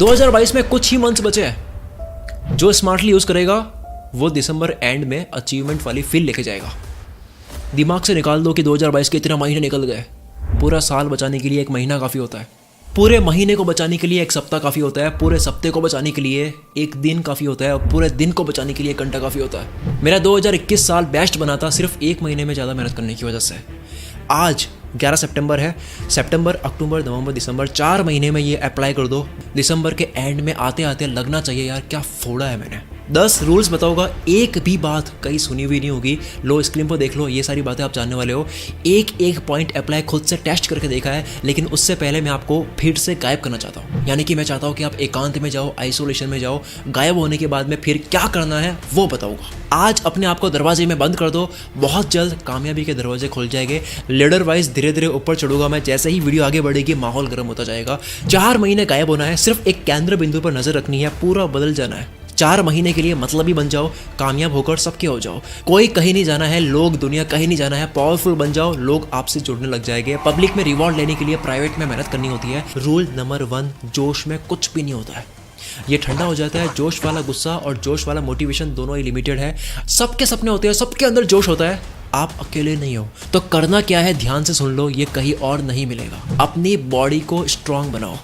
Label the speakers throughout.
Speaker 1: 2022 में कुछ ही मंथ्स बचे हैं। जो स्मार्टली यूज करेगा वो दिसंबर एंड में अचीवमेंट वाली फील लेके जाएगा। दिमाग से निकाल दो कि 2022 के इतने महीने निकल गए। पूरा साल बचाने के लिए एक महीना काफ़ी होता है, पूरे महीने को बचाने के लिए एक सप्ताह काफ़ी होता है, पूरे सप्ताह को बचाने के लिए एक दिन काफ़ी होता है, और पूरे दिन को बचाने के लिए एक घंटा काफ़ी होता है। मेरा 2021 साल बेस्ट बना था सिर्फ एक महीने में ज़्यादा मेहनत करने की वजह से। आज 11 सितंबर है। सितंबर, अक्टूबर, नवंबर, दिसंबर 4 महीने में ये अप्लाई कर दो। दिसंबर के एंड में आते आते लगना चाहिए यार क्या फोड़ा है मैंने। 10 रूल्स बताऊंगा, एक भी बात कहीं सुनी हुई नहीं होगी। लो स्क्रीन पर देख लो, ये सारी बातें आप जानने वाले हो। एक एक पॉइंट अप्लाई खुद से टेस्ट करके देखा है, लेकिन उससे पहले मैं आपको फिर से गायब करना चाहता हूँ। यानी कि मैं चाहता हूँ कि आप एकांत में जाओ, आइसोलेशन में जाओ। गायब होने के बाद में फिर क्या करना है वो बताऊंगा। आज अपने आप को दरवाजे में बंद कर दो, बहुत जल्द कामयाबी के दरवाजे खुल जाएंगे। लीडर वाइज धीरे धीरे ऊपर चढ़ूंगा मैं। जैसे ही वीडियो आगे बढ़ेगी माहौल गर्म होता जाएगा। 4 महीने गायब होना है, सिर्फ एक केंद्र बिंदु पर नजर रखनी है, पूरा बदल जाना है। 4 महीने के लिए मतलबी बन जाओ, कामयाब होकर सबके हो जाओ। कोई कहीं नहीं जाना है, लोग दुनिया कहीं नहीं जाना है। पावरफुल बन जाओ, लोग आपसे जुड़ने लग जाएंगे। पब्लिक में रिवॉर्ड लेने के लिए प्राइवेट में मेहनत करनी होती है। रूल नंबर 1, जोश में कुछ भी नहीं होता है, ये ठंडा हो जाता है। जोश वाला गुस्सा और जोश वाला मोटिवेशन दोनों ही लिमिटेड है। सबके सपने होते हैं, सबके अंदर जोश होता है, आप अकेले नहीं हो। तो करना क्या है ध्यान से सुन लो, ये कहीं और नहीं मिलेगा। अपनी बॉडी को स्ट्रांग बनाओ,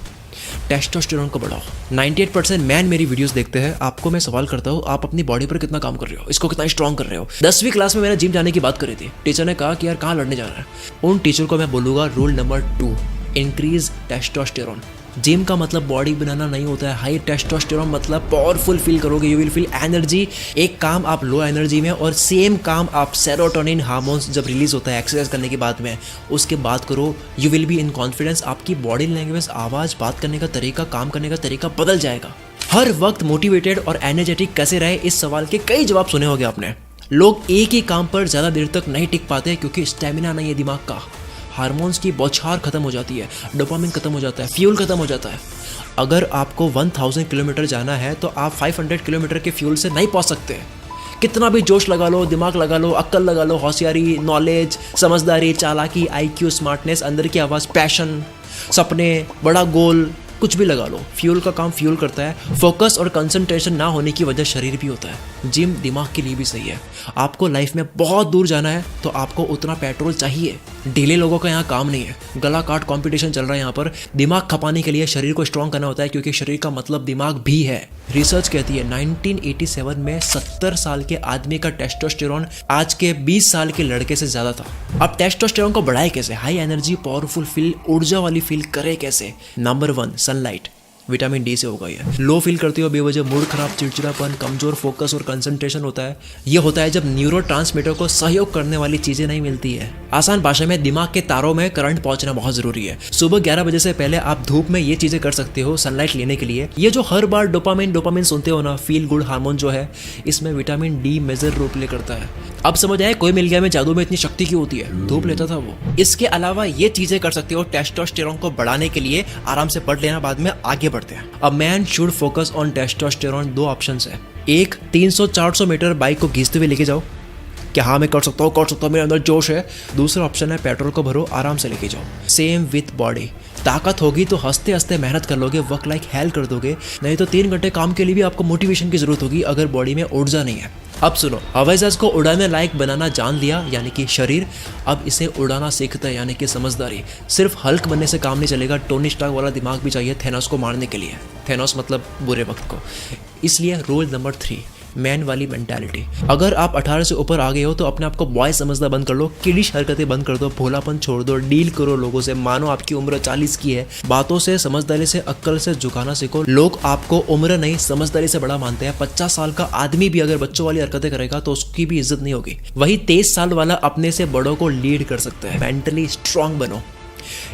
Speaker 1: टेस्टोस्टेरोन को बढ़ाओ। 98% मैन मेरी वीडियोस देखते हैं। आपको मैं सवाल करता हूँ, आप अपनी बॉडी पर कितना काम कर रहे हो, इसको कितना स्ट्रांग कर रहे हो। 10वीं क्लास में मैंने जिम जाने की बात करी थी। टीचर ने कहा कि यार कहाँ लड़ने जाना है। उन टीचर को मैं बोलूँगा rule number 2, increase testosterone. Gym का मतलब बॉडी बनाना नहीं होता है। हाई टेस्टोस्टेरोन मतलब पावरफुल फील करोगे, यू विल फील एनर्जी। एक काम आप लो एनर्जी में, और सेम काम आप सेरोटोनिन हार्मोन्स जब रिलीज होता है एक्सरसाइज करने के बाद में, उसके बाद करो। You will be in confidence. आपकी बॉडी लैंग्वेज, आवाज़, बात करने का तरीका, काम करने का तरीका बदल जाएगा। हर वक्त मोटिवेटेड और एनर्जेटिक कैसे रहे, इस सवाल के कई जवाब सुने होंगे आपने। लोग एक ही काम पर ज़्यादा देर तक नहीं टिक पाते क्योंकि स्टेमिना नहीं है दिमाग का। हार्मोन्स की बौछार खत्म हो जाती है, डोपामिन खत्म हो जाता है, फ्यूल खत्म हो जाता है। अगर आपको 1000 किलोमीटर जाना है तो आप 500 किलोमीटर के फ्यूल से नहीं पहुंच सकते। कितना भी जोश लगा लो, दिमाग लगा लो, अक्ल लगा लो, होशियारी, नॉलेज, समझदारी, चालाकी, IQ, स्मार्टनेस, अंदर की आवाज़, पैशन, सपने, बड़ा गोल, कुछ भी लगा लो, फ्यूल का काम फ्यूल करता है। फोकस और कंसंट्रेशन ना होने की वजह शरीर भी होता है। जिम दिमाग के लिए भी सही है। आपको लाइफ में बहुत दूर जाना है तो आपको उतना पेट्रोल चाहिए। ढीले लोगों का यहाँ काम नहीं है। गला काट कंपटीशन चल रहा है यहाँ पर। दिमाग खपाने के लिए शरीर को स्ट्रॉन्ग करना होता है, क्योंकि शरीर का मतलब दिमाग भी है। रिसर्च कहती है 1987 में 70 साल के आदमी का टेस्टोस्टेरोन आज के 20 साल के लड़के से ज़्यादा था। अब टेस्टोस्टेरोन को बढ़ाए कैसे, हाई एनर्जी, पावरफुल फील, ऊर्जा वाली फील करे कैसे। Number 1, sunlight. विटामिन डी से होगा ये। लो फील करते हो बेवजह, मूड खराब, चिड़चिड़ापन, कमजोर फोकस और कंसंट्रेशन होता है। ये होता है जब न्यूरोट्रांसमीटर को सहयोग करने वाली चीजें नहीं मिलती है। आसान भाषा में दिमाग के तारों में करंट पहुंचना बहुत जरूरी है। सुबह 11 बजे से पहले आप धूप में ये चीजें कर सकते हो सनलाइट लेने के लिए। ये जो हर बार डोपामिन सुनते हो ना, फील गुड हार्मोन जो है, इसमें vitamin D major role play करता है। अब समझ आए कोई मिल गया में जादू में इतनी शक्ति क्यों होती है, धूप लेता था वो। इसके अलावा ये चीजें कर सकते हो टेस्टोस्टेरोन को बढ़ाने के लिए। आराम से पढ़ लेना, बाद में आगे बढ़ते हैं। A man should focus on testosterone. 2 options है। एक, 300-400 मीटर बाइक को घींचते हुए लेके जाओ कि हाँ मैं कर सकता हूँ, मेरे अंदर जोश है। दूसरा ऑप्शन है पेट्रोल को भरो, आराम से लेके जाओ। Same with body. ताकत होगी तो हंसते हंसते मेहनत कर लोगे, वर्क लाइक हेल कर दोगे। नहीं तो 3 घंटे काम के लिए भी आपको मोटिवेशन की जरूरत होगी अगर बॉडी में ऊर्जा नहीं है। अब सुनो, हवाई जहाज को उड़ाने लायक बनाना जान लिया यानी कि शरीर। अब इसे उड़ाना सीखता है यानी कि समझदारी। सिर्फ हल्क बनने से काम नहीं चलेगा, टोनी स्टार्क वाला दिमाग भी चाहिए थेनोस को मारने के लिए। थेनोस मतलब बुरे वक्त को। इसलिए रूल नंबर 3, मैन वाली मेंटालिटी। अगर आप 18 से ऊपर आ गए हो तो अपने आप को बॉय समझना बंद कर लो, किडिश हरकतें बंद कर दो, भोलापन छोड़ दो, डील करो लोगों से। मानो आपकी उम्र 40 की है। बातों से, समझदारी से, अक्ल से झुकाना सीखो। लोग आपको उम्र नहीं समझदारी से बड़ा मानते हैं। 50 साल का आदमी भी अगर बच्चों वाली हरकतें करेगा तो उसकी भी इज्जत नहीं होगी। वही 23 साल वाला अपने से बड़ों को लीड कर सकता है। मेंटली स्ट्रांग बनो।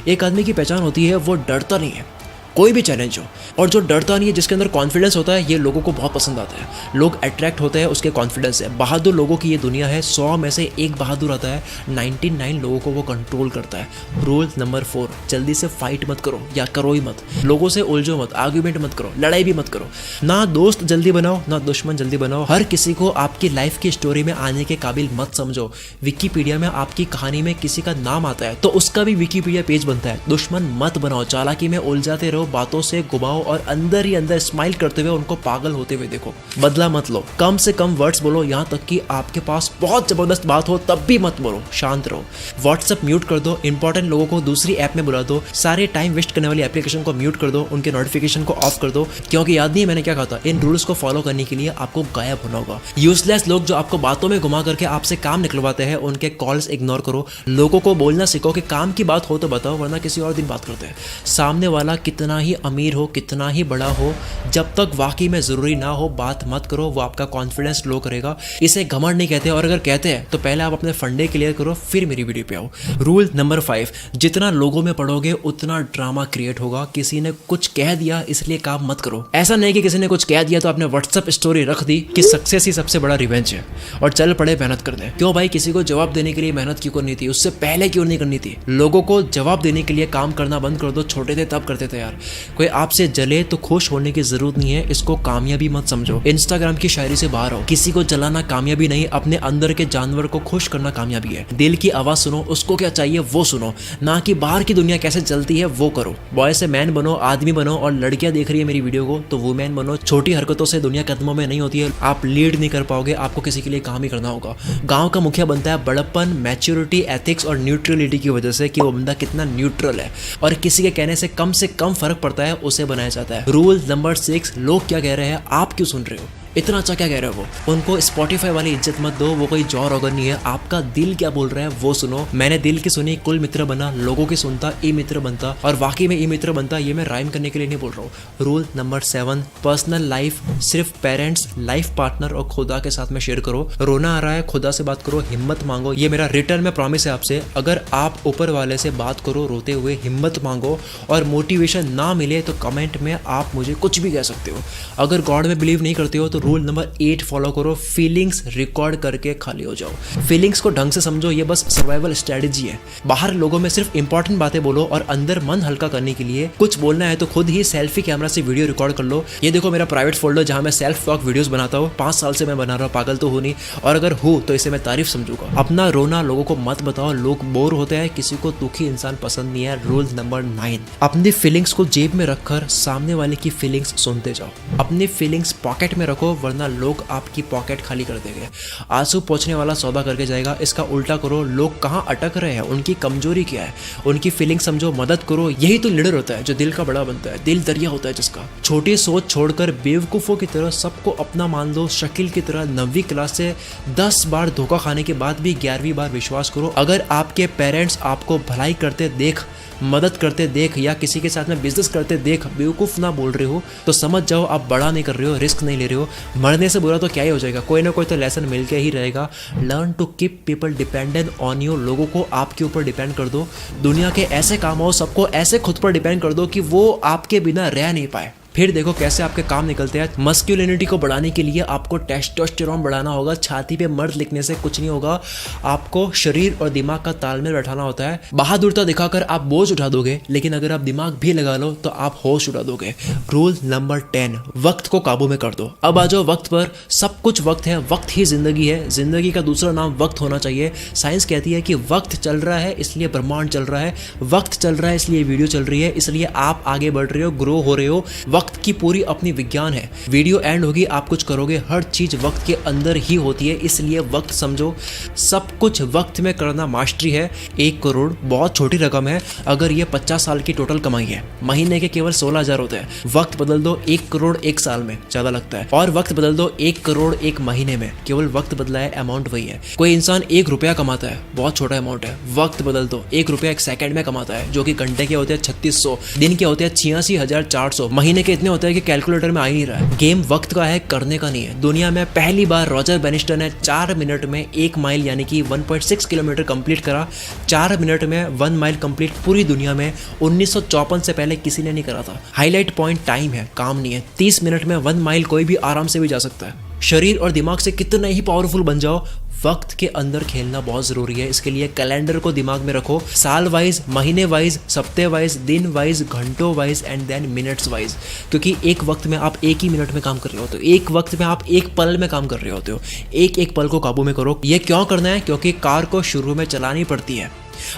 Speaker 1: एक आदमी की पहचान होती है वो डरता नहीं है कोई भी चैलेंज हो, और जो डरता नहीं है, जिसके अंदर कॉन्फिडेंस होता है, ये लोगों को बहुत पसंद आता है। लोग अट्रैक्ट होते हैं उसके कॉन्फिडेंस से। बहादुर लोगों की ये दुनिया है। 100 में से एक बहादुर आता है, 99 लोगों को वो कंट्रोल करता है। रूल नंबर 4, जल्दी से फाइट मत करो या करो ही मत। लोगों से उलझो मत, आर्ग्यूमेंट मत करो, लड़ाई भी मत करो। ना दोस्त जल्दी बनाओ ना दुश्मन जल्दी बनाओ। हर किसी को आपकी लाइफ की स्टोरी में आने के काबिल मत समझो। विकिपीडिया में आपकी कहानी में किसी का नाम आता है तो उसका भी विकिपीडिया पेज बनता है। दुश्मन मत बनाओ, चालाकी में उलझाते रहो, लो, बातों से घुमाओ और अंदर ही अंदर स्माइल करते हुए उनको पागल होते हुए देखो। बदला मत लो, कम से कम वर्ड्स बोलो, यहाँ तक कि आपके पास बहुत जबरदस्त बात हो तब भी मत बोलो, शांत रहो। व्हाट्सएप म्यूट कर दो, इंपॉर्टेंट लोगों को दूसरी ऐप में बुला दो, सारे टाइम वेस्ट करने वाली एप्लीकेशन को म्यूट कर दो, उनके नोटिफिकेशन को ऑफ कर दो, क्योंकि याद नहीं मैंने क्या कहा था, इन रूल्स को फॉलो करने के लिए आपको गायब होना होगा। यूजलेस लोग जो आपको बातों में घुमा करके आपसे काम निकलवाते हैं, उनके कॉल्स इग्नोर करो। लोगों को बोलना सीखो कि काम की बात हो तो बताओ, वरना किसी और दिन बात करते हैं। सामने वाला कितना ही अमीर हो, कितना ही बड़ा हो, जब तक वाकई में जरूरी ना हो बात मत करो, वो आपका कॉन्फिडेंस लो करेगा। इसे घमंड नहीं कहते, और अगर कहते हैं तो पहले आप अपने फंडे क्लियर करो, फिर मेरी वीडियो पे आओ। रूल नंबर 5, जितना लोगों में पढ़ोगे उतना ड्रामा क्रिएट होगा। किसी ने कुछ कह दिया इसलिए काम मत करो। ऐसा नहीं कि किसी ने कुछ कह दिया तो आपने व्हाट्सएप स्टोरी रख दी कि सक्सेस ही सबसे बड़ा रिवेंज है और चल पड़े मेहनत करने। क्यों भाई, किसी को जवाब देने के लिए मेहनत क्यों करनी थी? उससे पहले क्यों नहीं करनी थी? लोगों को जवाब देने के लिए काम करना बंद कर दो। छोटे थे तब करते थे यार। कोई आपसे जले तो खुश होने की जरूरत नहीं है, इसको कामयाबी मत समझो। इंस्टाग्राम की शायरी से बाहर आओ। किसी को जलाना कामयाबी नहीं, अपने अंदर के जानवर को खुश करना कामयाबी है। दिल की आवाज सुनो, उसको क्या चाहिए वो सुनो, ना कि बाहर की दुनिया कैसे चलती है वो करो। बॉय से मैन बनो, आदमी बनो, और लड़कियां देख रही है मेरी वीडियो को तो वुमेन बनो। छोटी हरकतों से दुनिया कदमों में नहीं होती है। आप लीड नहीं कर पाओगे, आपको किसी के लिए काम ही करना होगा। गांव का मुखिया बनता है बड़प्पन, मैच्योरिटी, एथिक्स और न्यूट्रलिटी की वजह से कि वो बंदा कितना न्यूट्रल है और किसी के कहने से कम फर्क पड़ता है, उसे बनाया जाता है। रूल नंबर 6, लोग क्या कह रहे हैं आप क्यों सुन रहे हो? इतना अच्छा क्या कह रहे हो वो? उनको स्पॉटिफाई वाली इज्जत मत दो, वो कोई जॉ रॉगन नहीं है। आपका दिल क्या बोल रहा है वो सुनो। मैंने दिल की सुनी कुल मित्र बना, लोगों की सुनता ई मित्र बनता, और वाकई में ई मित्र बनता। ये मैं राइम करने के लिए नहीं बोल रहा हूँ। रूल नंबर 7, पर्सनल लाइफ सिर्फ पेरेंट्स, लाइफ पार्टनर और खुदा के साथ में शेयर करो। रोना आ रहा है, खुदा से बात करो, हिम्मत मांगो। ये मेरा रिटर्न में प्रॉमिस है आपसे। अगर आप ऊपर वाले से बात करो रोते हुए, हिम्मत मांगो, और मोटिवेशन ना मिले तो कमेंट में आप मुझे कुछ भी कह सकते हो। अगर गॉड में बिलीव नहीं करते हो तो रूल नंबर 8 फॉलो करो, फीलिंग्स रिकॉर्ड करके खाली हो जाओ। फीलिंग्स को ढंग से समझो, ये बस सर्वाइवल स्ट्रेटजी है। बाहर लोगों में सिर्फ इंपॉर्टेंट बातें बोलो, और अंदर मन हल्का करने के लिए कुछ बोलना है तो खुद ही सेल्फी कैमरा से वीडियो रिकॉर्ड कर लो। ये देखो मेरा प्राइवेट फोल्डर जहां मैं सेल्फ टॉक वीडियोस बनाता हूँ। 5 साल से मैं बना रहा हूँ, पागल तो हूँ नहीं, और अगर हूँ तो इसे मैं तारीफ समझूंगा। अपना रोना लोगों को मत बताओ, लोग बोर होते हैं, किसी को दुखी इंसान पसंद नहीं है। रूल नंबर 9, अपनी फीलिंग्स को जेब में रखकर सामने वाले की फीलिंग्स सुनते जाओ। अपनी फीलिंग्स पॉकेट में रखो, वरना लोग आपकी पॉकेट खाली कर देंगे। आंसू पोंछने वाला सौदा करके जाएगा। इसका उल्टा करो, लोग कहाँ अटक रहे हैं, उनकी कमजोरी क्या है, उनकी फीलिंग समझो, मदद करो। यही तो लीडर होता है जो दिल का बड़ा बनता है। दिल दरिया होता है जिसका। छोटी सोच छोड़कर बेवकूफ़ों की तरह सबको अपना मान लो। शकील की तरह 9वीं क्लास से 10 बार धोखा खाने के बाद भी 11वीं बार विश्वास करो। अगर आपके पेरेंट्स आपको भलाई करते देख, मदद करते देख, या किसी के साथ में बिजनेस करते देख बेवकूफ़ ना बोल रहे हो तो समझ जाओ आप बड़ा नहीं कर रहे हो, रिस्क नहीं ले रहे हो। मरने से बुरा तो क्या ही हो जाएगा, कोई ना कोई तो लेसन मिल के ही रहेगा। Learn to keep people dependent on you. लोगों को आपके ऊपर डिपेंड कर दो। दुनिया के ऐसे काम हो, सबको ऐसे खुद पर डिपेंड कर दो कि वो आपके बिना रह नहीं पाए। फिर देखो कैसे आपके काम निकलते हैं। मस्क्यूलिनिटी को बढ़ाने के लिए आपको टेस्टोस्टेरोन बढ़ाना होगा। छाती पे मर्द लिखने से कुछ नहीं होगा, आपको शरीर और दिमाग का तालमेल बैठाना होता है। बहादुरता दिखाकर आप बोझ उठा दोगे, लेकिन अगर आप दिमाग भी लगा लो तो आप होश उड़ा दोगे। रूल नंबर 10, वक्त को काबू में कर दो। अब आ जाओ वक्त पर। सब कुछ वक्त है, वक्त ही जिंदगी है। जिंदगी का दूसरा नाम वक्त होना चाहिए। साइंस कहती है कि वक्त चल रहा है इसलिए ब्रह्मांड चल रहा है, वक्त चल रहा है इसलिए वीडियो चल रही है, इसलिए आप आगे बढ़ रहे हो, ग्रो हो रहे हो। वक्त की पूरी अपनी विज्ञान है। वीडियो एंड होगी, आप कुछ करोगे, हर चीज वक्त के अंदर ही होती है, इसलिए वक्त समझो। सब कुछ वक्त में करना मास्टरी है। 1 करोड़ बहुत छोटी रकम है अगर ये 50 साल की टोटल कमाई है। महीने के केवल 16,000 होते हैं। वक्त बदल दो, 1 करोड़ 1 साल में ज्यादा लगता है, और वक्त बदल दो 1 करोड़ 1 महीने में, केवल वक्त बदला है, अमाउंट वही है। कोई इंसान 1 रुपया कमाता है, बहुत छोटा अमाउंट है। वक्त बदल दो, 1 रुपया 1 सेकंड में कमाता है, जो कि घंटे के होते हैं 3600, दिन के होते हैं 86,400, महीने के इतने होते हैं कि कैलकुलेटर में आ ही नहीं रहा है। गेम वक्त का है, करने का नहीं है। दुनिया में पहली बार रॉजर बेनिस्टर ने 4 मिनट में 1 माइल यानी कि 1.6 किलोमीटर कंप्लीट करा। 4 मिनट में 1 माइल कंप्लीट पूरी दुनिया में 1954 से पहले किसी ने नहीं करा था। हाईलाइट पॉइंट टाइम है, काम नहीं है। 30 मिनट में 1 माइल कोई भी आराम से भी जा सकता है। शरीर और दिमाग से कितना ही पावरफुल बन जाओ, वक्त के अंदर खेलना बहुत जरूरी है। इसके लिए कैलेंडर को दिमाग में रखो, साल वाइज, महीने वाइज, सप्ते वाइज, दिन वाइज, घंटों wise and then minutes wise. क्योंकि एक वक्त में आप 1 ही मिनट में काम कर रहे होते हो, एक वक्त में आप 1 पल में काम कर रहे होते हो। एक एक पल को काबू में करो। ये क्यों करना है? क्योंकि कार को शुरू में चलानी पड़ती है,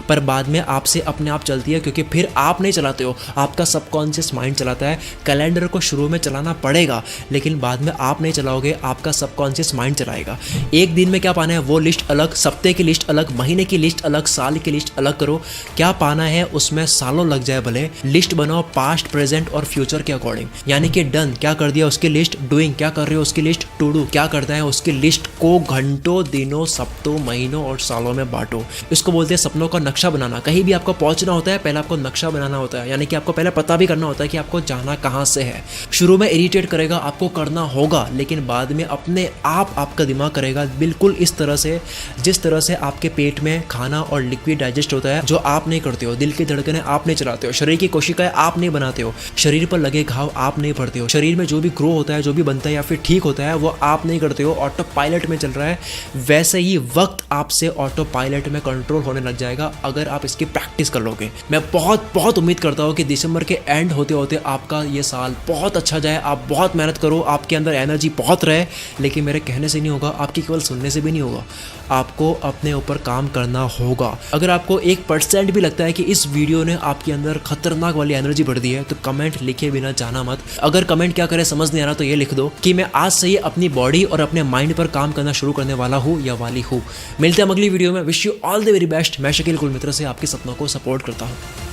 Speaker 1: पर बाद में आपसे अपने आप चलती है, क्योंकि फिर आप नहीं चलाते हो, आपका सबकॉन्शियस माइंड चलाता है। कैलेंडर को शुरू में चलाना पड़ेगा, लेकिन बाद में आप नहीं चलाओगे, आपका सबकॉन्शियस माइंड चलाएगा। एक दिन में क्या पाना है वो लिस्ट अलग, सप्ते की लिस्ट अलग, महीने की लिस्ट अलग, साल की लिस्ट अलग करो। क्या पाना है उसमें सालों लग जाए भले, लिस्ट बनाओ पास्ट, प्रेजेंट और फ्यूचर के अकॉर्डिंग। यानी कि डन क्या कर दिया उसकी लिस्ट, डूइंग क्या कर रहे हो उसकी लिस्ट, टू डू क्या करना है उसकी लिस्ट को घंटों, दिनों, सप्तों, महीनों और सालों में बांटो। इसको बोलते हैं सपनों का नक्शा बनाना। कहीं भी आपको पहुंचना होता है, पहले आपको नक्शा बनाना होता है, यानी कि आपको पहले पता भी करना होता है कि आपको जाना कहाँ से है। शुरू में इरिटेट करेगा, आपको करना होगा, लेकिन बाद में अपने आप आपका दिमाग करेगा बिल्कुल इस तरह से जिस तरह से आपके पेट में खाना और लिक्विड डाइजेस्ट होता है, जो आप नहीं करते हो। दिल की धड़कनें आप नहीं चलाते हो, शरीर की कोशिकाएं आप नहीं बनाते हो, शरीर पर लगे घाव आप नहीं भरते हो, शरीर में जो भी ग्रो होता है, जो भी बनता है या फिर ठीक होता है, वो आप नहीं करते हो, ऑटो पायलट में चल रहा है। वैसे ही वक्त आपसे ऑटो पायलट में कंट्रोल होने लग जाएगा अगर आप इसकी प्रैक्टिस कर लोगे। मैं बहुत बहुत उम्मीद करता हूँ कि दिसंबर के एंड होते होते आपका ये साल बहुत अच्छा जाए, आप बहुत मेहनत करो, आपके अंदर एनर्जी बहुत रहे। लेकिन मेरे कहने से नहीं होगा, आपकी केवल सुनने से भी नहीं होगा, आपको अपने ऊपर काम करना होगा। अगर आपको 1% भी लगता है कि इस वीडियो ने आपके अंदर खतरनाक वाली एनर्जी भर दी है, तो कमेंट लिखे बिना जाना मत। अगर कमेंट क्या करे समझ नहीं आ रहा तो ये लिख दो कि मैं आज से ही अपनी बॉडी और अपने माइंड पर काम करना शुरू करने वाला हूँ या वाली हूँ। मिलते हैं अगली वीडियो में। Wish you all the very best. मैं शकील कुल मित्र से आपके सपनों को सपोर्ट करता हूँ।